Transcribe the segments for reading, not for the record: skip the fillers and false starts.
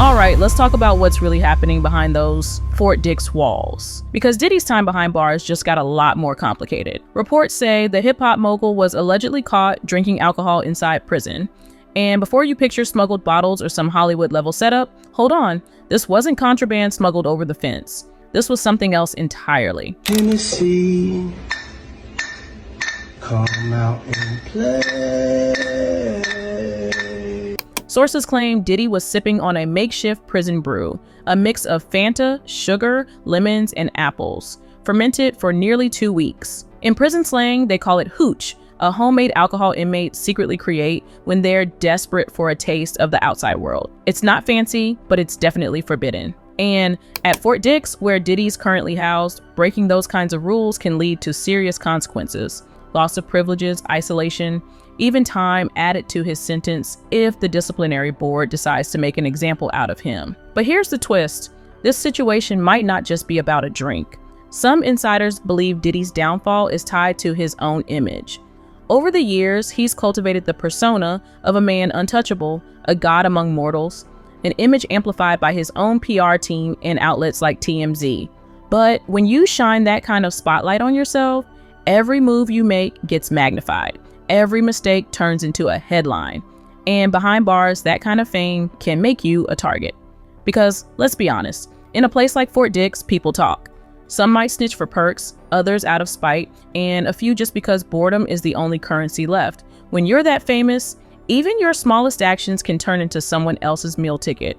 All right, let's talk about what's really happening behind those Fort Dix walls. Because Diddy's time behind bars just got a lot more complicated. Reports say the hip-hop mogul was allegedly caught drinking alcohol inside prison. And before you picture smuggled bottles or some Hollywood-level setup, hold on. This wasn't contraband smuggled over the fence. This was something else entirely. Tennessee, come out and play. Sources claim Diddy was sipping on a makeshift prison brew, a mix of Fanta, sugar, lemons, and apples, fermented for nearly 2 weeks. In prison slang, they call it hooch, a homemade alcohol inmates secretly create when they're desperate for a taste of the outside world. It's not fancy, but it's definitely forbidden. And at Fort Dix, where Diddy's currently housed, breaking those kinds of rules can lead to serious consequences: loss of privileges, isolation, even time added to his sentence if the disciplinary board decides to make an example out of him. But here's the twist. This situation might not just be about a drink. Some insiders believe Diddy's downfall is tied to his own image. Over the years, he's cultivated the persona of a man untouchable, a god among mortals, an image amplified by his own PR team and outlets like TMZ. But when you shine that kind of spotlight on yourself, every move you make gets magnified. Every mistake turns into a headline. And behind bars, that kind of fame can make you a target. Because let's be honest, in a place like Fort Dix, people talk. Some might snitch for perks, others out of spite, and a few just because boredom is the only currency left. When you're that famous, even your smallest actions can turn into someone else's meal ticket.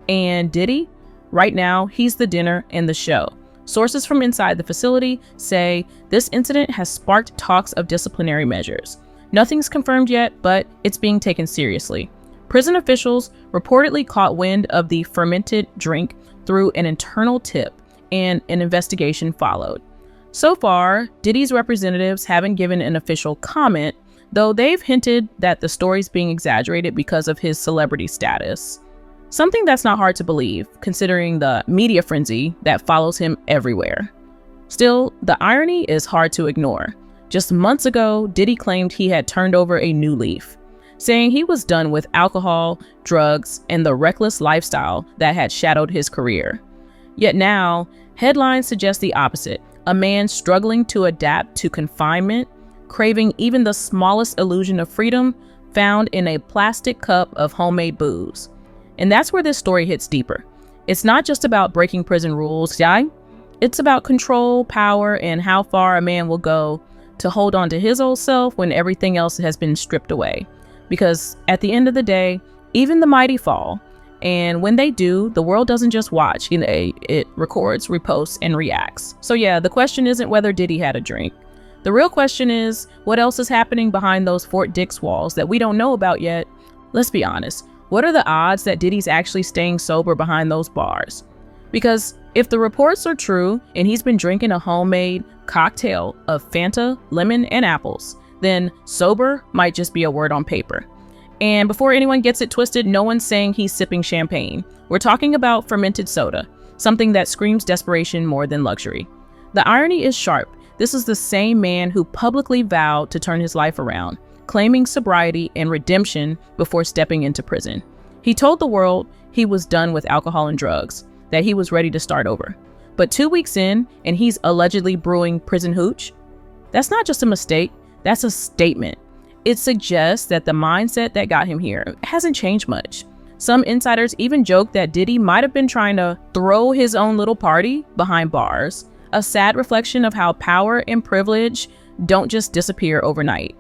And Diddy? Right now, he's the dinner and the show. Sources from inside the facility say this incident has sparked talks of disciplinary measures. Nothing's confirmed yet, but it's being taken seriously. Prison officials reportedly caught wind of the fermented drink through an internal tip, and an investigation followed. So far, Diddy's representatives haven't given an official comment, though they've hinted that the story's being exaggerated because of his celebrity status. Something that's not hard to believe, considering the media frenzy that follows him everywhere. Still, the irony is hard to ignore. Just months ago, Diddy claimed he had turned over a new leaf, saying he was done with alcohol, drugs, and the reckless lifestyle that had shadowed his career. Yet now, headlines suggest the opposite: a man struggling to adapt to confinement, craving even the smallest illusion of freedom, found in a plastic cup of homemade booze. And that's where this story hits deeper. It's not just about breaking prison rules, yeah? It's about control, power, and how far a man will go to hold on to his old self when everything else has been stripped away. Because at the end of the day, even the mighty fall. And when they do, the world doesn't just watch, it records, reposts, and reacts. So yeah, the question isn't whether Diddy had a drink. The real question is, what else is happening behind those Fort Dix walls that we don't know about yet? Let's be honest, what are the odds that Diddy's actually staying sober behind those bars? Because if the reports are true and he's been drinking a homemade cocktail of Fanta, lemon, and apples, then sober might just be a word on paper. And before anyone gets it twisted, no one's saying he's sipping champagne. We're talking about fermented soda, something that screams desperation more than luxury. The irony is sharp. This is the same man who publicly vowed to turn his life around, claiming sobriety and redemption before stepping into prison. He told the world he was done with alcohol and drugs, that he was ready to start over. But 2 weeks in, and he's allegedly brewing prison hooch? That's not just a mistake, that's a statement. It suggests that the mindset that got him here hasn't changed much. Some insiders even joke that Diddy might have been trying to throw his own little party behind bars, a sad reflection of how power and privilege don't just disappear overnight.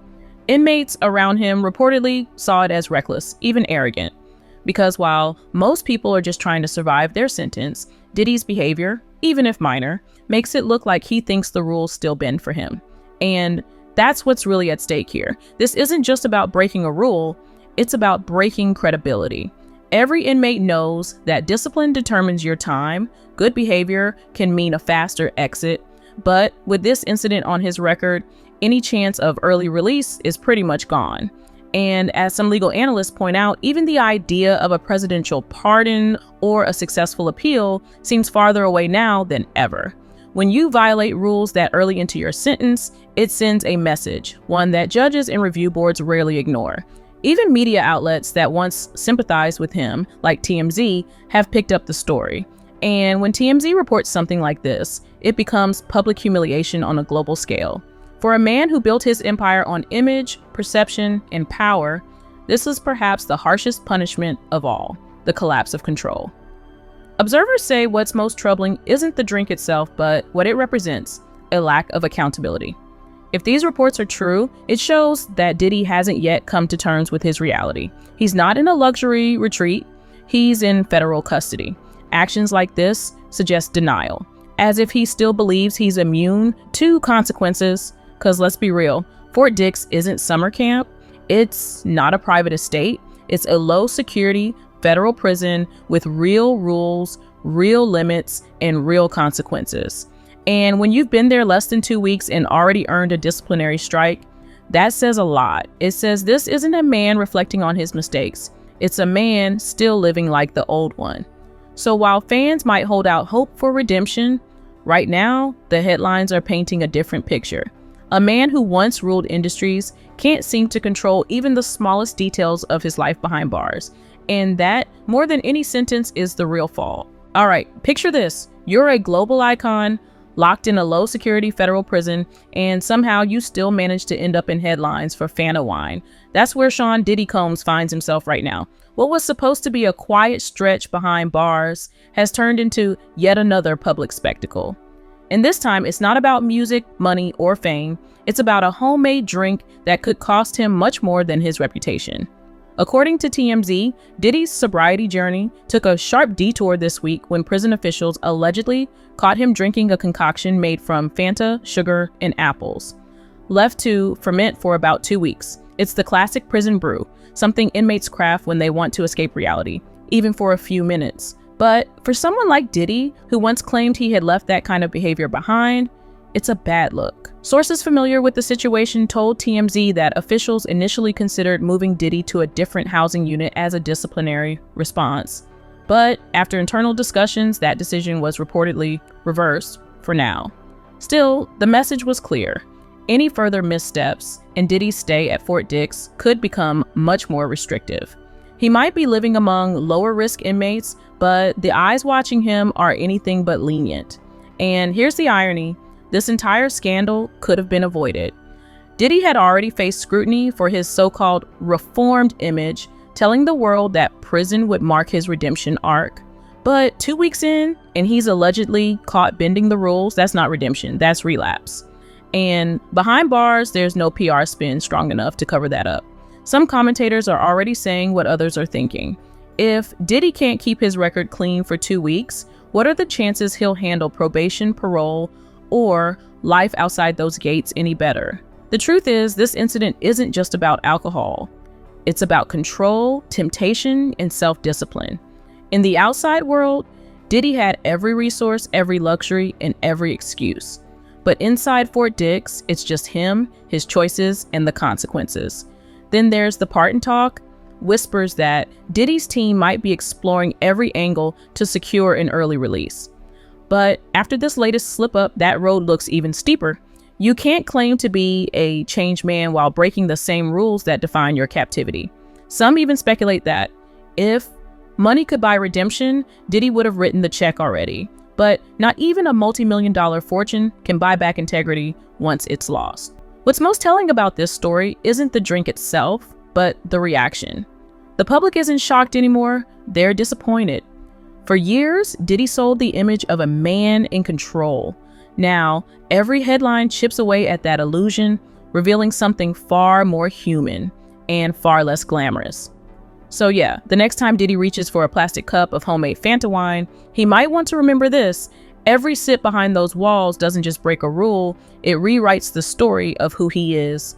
Inmates around him reportedly saw it as reckless, even arrogant. Because while most people are just trying to survive their sentence, Diddy's behavior, even if minor, makes it look like he thinks the rules still bend for him. And that's what's really at stake here. This isn't just about breaking a rule, it's about breaking credibility. Every inmate knows that discipline determines your time. Good behavior can mean a faster exit. But with this incident on his record, any chance of early release is pretty much gone. And as some legal analysts point out, even the idea of a presidential pardon or a successful appeal seems farther away now than ever. When you violate rules that early into your sentence, it sends a message, one that judges and review boards rarely ignore. Even media outlets that once sympathized with him, like TMZ, have picked up the story. And when TMZ reports something like this, it becomes public humiliation on a global scale. For a man who built his empire on image, perception, and power, this is perhaps the harshest punishment of all, the collapse of control. Observers say what's most troubling isn't the drink itself, but what it represents, a lack of accountability. If these reports are true, it shows that Diddy hasn't yet come to terms with his reality. He's not in a luxury retreat, he's in federal custody. Actions like this suggest denial, as if he still believes he's immune to consequences, because let's be real, Fort Dix isn't summer camp, it's not a private estate, it's a low-security federal prison with real rules, real limits, and real consequences. And when you've been there less than 2 weeks and already earned a disciplinary strike, that says a lot. It says this isn't a man reflecting on his mistakes. It's a man still living like the old one. So while fans might hold out hope for redemption, right now, the headlines are painting a different picture. A man who once ruled industries can't seem to control even the smallest details of his life behind bars. And that, more than any sentence, is the real fall. All right, picture this. You're a global icon, locked in a low-security federal prison, and somehow you still manage to end up in headlines for Fanta wine. That's where Sean Diddy Combs finds himself right now. What was supposed to be a quiet stretch behind bars has turned into yet another public spectacle. And this time, it's not about music, money, or fame. It's about a homemade drink that could cost him much more than his reputation. According to TMZ, Diddy's sobriety journey took a sharp detour this week when prison officials allegedly caught him drinking a concoction made from Fanta, sugar, and apples. Left to ferment for about 2 weeks. It's the classic prison brew, something inmates craft when they want to escape reality, even for a few minutes. But for someone like Diddy, who once claimed he had left that kind of behavior behind, it's a bad look. Sources familiar with the situation told TMZ that officials initially considered moving Diddy to a different housing unit as a disciplinary response. But after internal discussions, that decision was reportedly reversed for now. Still, the message was clear. Any further missteps and Diddy's stay at Fort Dix could become much more restrictive. He might be living among lower risk inmates, but the eyes watching him are anything but lenient. And here's the irony. This entire scandal could have been avoided. Diddy had already faced scrutiny for his so-called reformed image, telling the world that prison would mark his redemption arc. But 2 weeks in, and he's allegedly caught bending the rules. That's not redemption, that's relapse. And behind bars, there's no PR spin strong enough to cover that up. Some commentators are already saying what others are thinking. If Diddy can't keep his record clean for 2 weeks, what are the chances he'll handle probation, parole, or life outside those gates any better? The truth is, this incident isn't just about alcohol. It's about control, temptation, and self-discipline. In the outside world, Diddy had every resource, every luxury, and every excuse. But inside Fort Dix, it's just him, his choices, and the consequences. Then there's the pardon talk, whispers that Diddy's team might be exploring every angle to secure an early release. But after this latest slip-up, that road looks even steeper. You can't claim to be a changed man while breaking the same rules that define your captivity. Some even speculate that if money could buy redemption, Diddy would have written the check already. But not even a multi-million-dollar fortune can buy back integrity once it's lost. What's most telling about this story isn't the drink itself, but the reaction. The public isn't shocked anymore, they're disappointed. For years, Diddy sold the image of a man in control. Now, every headline chips away at that illusion, revealing something far more human and far less glamorous. So yeah, the next time Diddy reaches for a plastic cup of homemade Fanta wine, he might want to remember this. Every sip behind those walls doesn't just break a rule, it rewrites the story of who he is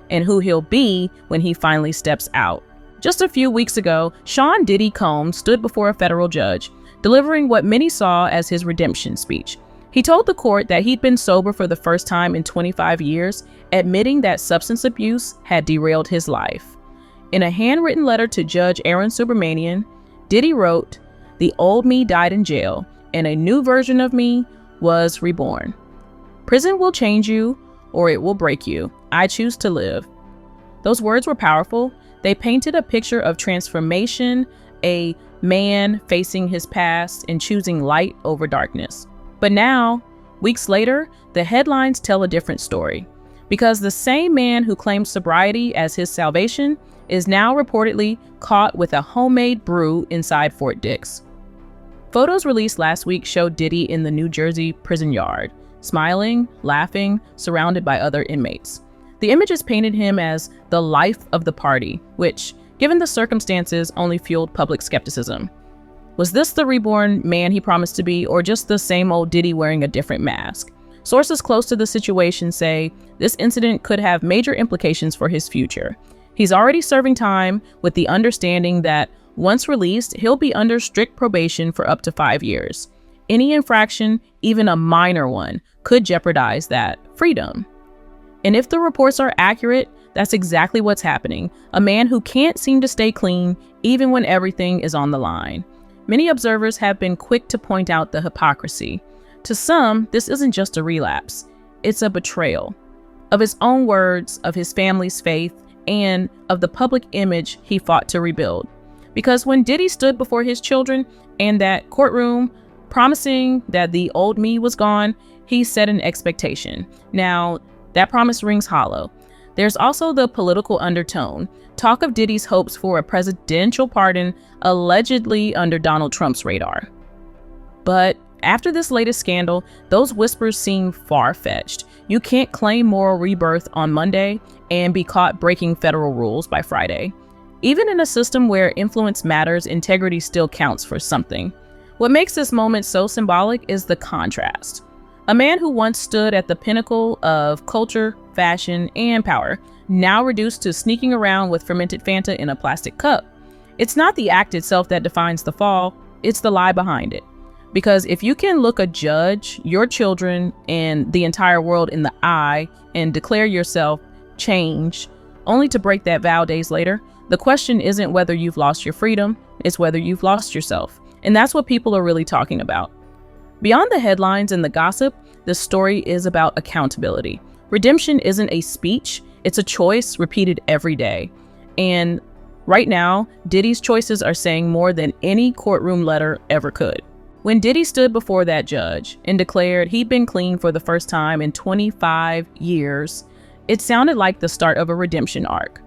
and who he'll be when he finally steps out. Just a few weeks ago, Sean Diddy Combs stood before a federal judge, delivering what many saw as his redemption speech. He told the court that he'd been sober for the first time in 25 years, admitting that substance abuse had derailed his life. In a handwritten letter to Judge Aaron Subramanian, Diddy wrote, "The old me died in jail, and a new version of me was reborn. Prison will change you, or it will break you. I choose to live." Those words were powerful. They painted a picture of transformation, a man facing his past and choosing light over darkness. But now, weeks later, the headlines tell a different story. Because the same man who claimed sobriety as his salvation is now reportedly caught with a homemade brew inside Fort Dix. Photos released last week showed Diddy in the New Jersey prison yard, smiling, laughing, surrounded by other inmates. The images painted him as the life of the party, which, given the circumstances, only fueled public skepticism. Was this the reborn man he promised to be, or just the same old Diddy wearing a different mask? Sources close to the situation say this incident could have major implications for his future. He's already serving time with the understanding that once released, he'll be under strict probation for up to 5 years. Any infraction, even a minor one, could jeopardize that freedom. And if the reports are accurate, that's exactly what's happening. A man who can't seem to stay clean, even when everything is on the line. Many observers have been quick to point out the hypocrisy. To some, this isn't just a relapse. It's a betrayal of his own words, of his family's faith, and of the public image he fought to rebuild. Because when Diddy stood before his children in that courtroom, promising that the old me was gone, he set an expectation. Now, that promise rings hollow. There's also the political undertone. Talk of Diddy's hopes for a presidential pardon allegedly under Donald Trump's radar. But after this latest scandal, those whispers seem far-fetched. You can't claim moral rebirth on Monday and be caught breaking federal rules by Friday. Even in a system where influence matters, integrity still counts for something. What makes this moment so symbolic is the contrast. A man who once stood at the pinnacle of culture, fashion, and power, now reduced to sneaking around with fermented Fanta in a plastic cup. It's not the act itself that defines the fall, it's the lie behind it. Because if you can look a judge, your children, and the entire world in the eye and declare yourself changed, only to break that vow days later, the question isn't whether you've lost your freedom, it's whether you've lost yourself. And that's what people are really talking about. Beyond the headlines and the gossip, the story is about accountability. Redemption isn't a speech, it's a choice repeated every day. And right now, Diddy's choices are saying more than any courtroom letter ever could. When Diddy stood before that judge and declared he'd been clean for the first time in 25 years, it sounded like the start of a redemption arc.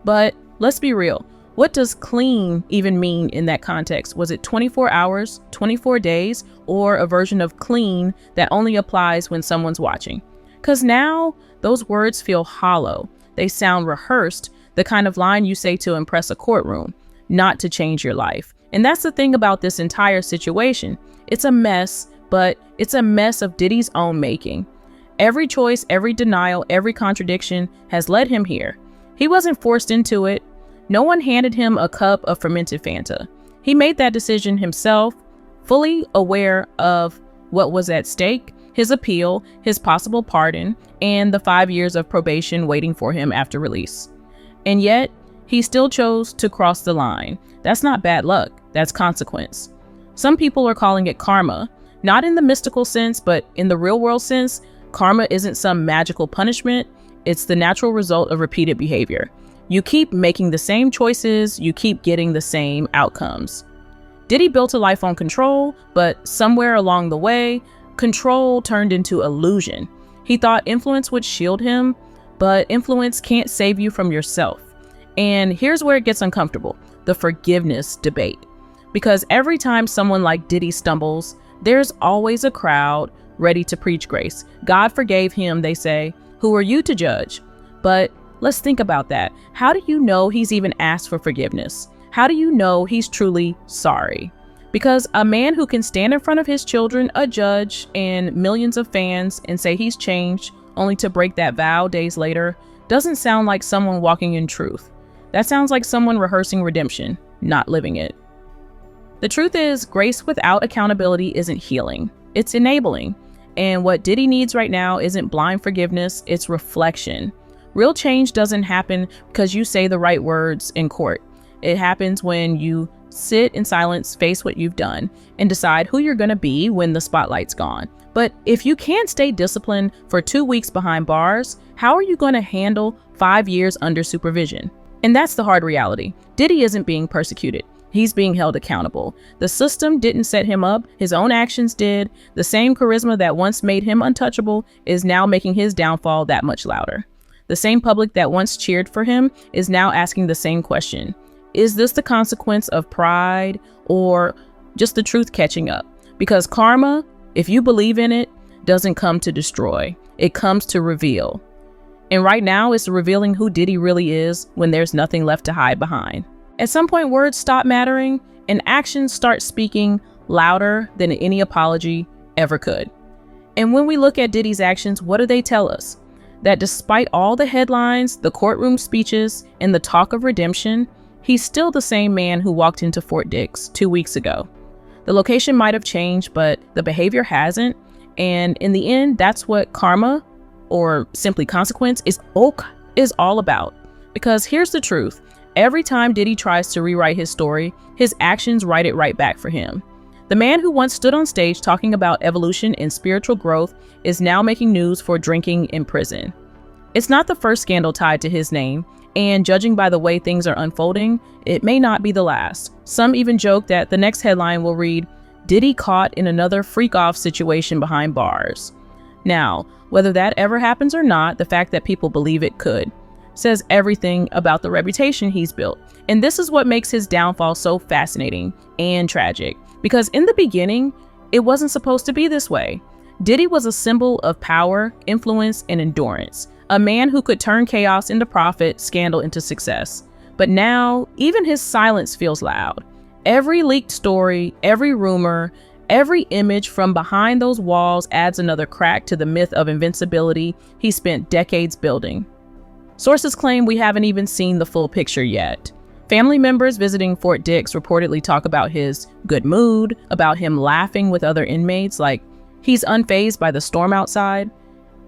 But let's be real. What does clean even mean in that context? Was it 24 hours, 24 days, or a version of clean that only applies when someone's watching? Because now those words feel hollow. They sound rehearsed, the kind of line you say to impress a courtroom, not to change your life. And that's the thing about this entire situation. It's a mess, but it's a mess of Diddy's own making. Every choice, every denial, every contradiction has led him here. He wasn't forced into it. No one handed him a cup of fermented Fanta. He made that decision himself, fully aware of what was at stake, his appeal, his possible pardon, and the 5 years of probation waiting for him after release. And yet, he still chose to cross the line. That's not bad luck, that's consequence. Some people are calling it karma, not in the mystical sense, but in the real world sense. Karma isn't some magical punishment, it's the natural result of repeated behavior. You keep making the same choices, you keep getting the same outcomes. Diddy built a life on control, but somewhere along the way, control turned into illusion. He thought influence would shield him, but influence can't save you from yourself. And here's where it gets uncomfortable, the forgiveness debate. Because every time someone like Diddy stumbles, there's always a crowd ready to preach grace. God forgave him, they say. Who are you to judge? But let's think about that. How do you know he's even asked for forgiveness? How do you know he's truly sorry? Because a man who can stand in front of his children, a judge, and millions of fans and say he's changed, only to break that vow days later, doesn't sound like someone walking in truth. That sounds like someone rehearsing redemption, not living it. The truth is, grace without accountability isn't healing, it's enabling. And what Diddy needs right now isn't blind forgiveness, it's reflection. Real change doesn't happen because you say the right words in court. It happens when you sit in silence, face what you've done, and decide who you're gonna be when the spotlight's gone. But if you can't stay disciplined for 2 weeks behind bars, how are you gonna handle 5 years under supervision? And that's the hard reality. Diddy isn't being persecuted. He's being held accountable. The system didn't set him up. His own actions did. The same charisma that once made him untouchable is now making his downfall that much louder. The same public that once cheered for him is now asking the same question. Is this the consequence of pride or just the truth catching up? Because karma, if you believe in it, doesn't come to destroy. It comes to reveal. And right now, it's revealing who Diddy really is when there's nothing left to hide behind. At some point, words stop mattering and actions start speaking louder than any apology ever could. And when we look at Diddy's actions, what do they tell us? That despite all the headlines, the courtroom speeches, and the talk of redemption, he's still the same man who walked into Fort Dix 2 weeks ago. The location might have changed, but the behavior hasn't. And in the end, that's what karma, or simply consequence, is all about. Because here's the truth. Every time Diddy tries to rewrite his story, his actions write it right back for him. The man who once stood on stage talking about evolution and spiritual growth is now making news for drinking in prison. It's not the first scandal tied to his name, and judging by the way things are unfolding, it may not be the last. Some even joke that the next headline will read, "Diddy caught in another freak-off situation behind bars." Now, whether that ever happens or not, the fact that people believe it could says everything about the reputation he's built. And this is what makes his downfall so fascinating and tragic. Because in the beginning, it wasn't supposed to be this way. Diddy was a symbol of power, influence, and endurance. A man who could turn chaos into profit, scandal into success. But now, even his silence feels loud. Every leaked story, every rumor, every image from behind those walls adds another crack to the myth of invincibility he spent decades building. Sources claim we haven't even seen the full picture yet. Family members visiting Fort Dix reportedly talk about his good mood, about him laughing with other inmates, like he's unfazed by the storm outside.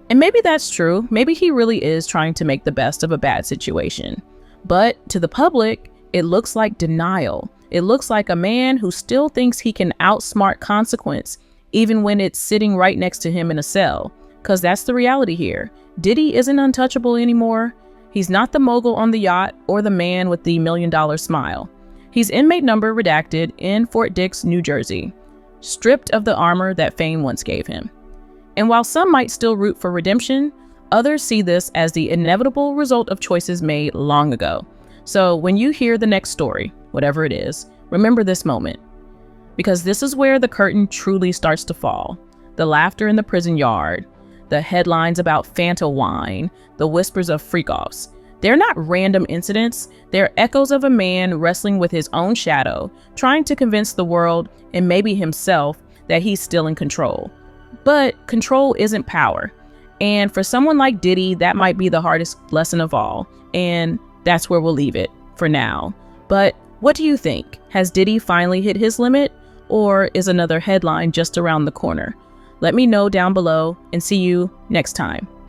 And maybe that's true. Maybe he really is trying to make the best of a bad situation. But to the public, it looks like denial. It looks like a man who still thinks he can outsmart consequence, even when it's sitting right next to him in a cell. Because that's the reality here. Diddy isn't untouchable anymore. He's not the mogul on the yacht or the man with the $1 million smile. He's inmate number redacted in Fort Dix, New Jersey, stripped of the armor that fame once gave him. And while some might still root for redemption, others see this as the inevitable result of choices made long ago. So when you hear the next story, whatever it is, remember this moment. Because this is where the curtain truly starts to fall. The laughter in the prison yard, the headlines about Fanta wine, the whispers of freak-offs. They're not random incidents. They're echoes of a man wrestling with his own shadow, trying to convince the world, and maybe himself, that he's still in control. But control isn't power. And for someone like Diddy, that might be the hardest lesson of all. And that's where we'll leave it for now. But what do you think? Has Diddy finally hit his limit? Or is another headline just around the corner? Let me know down below and see you next time.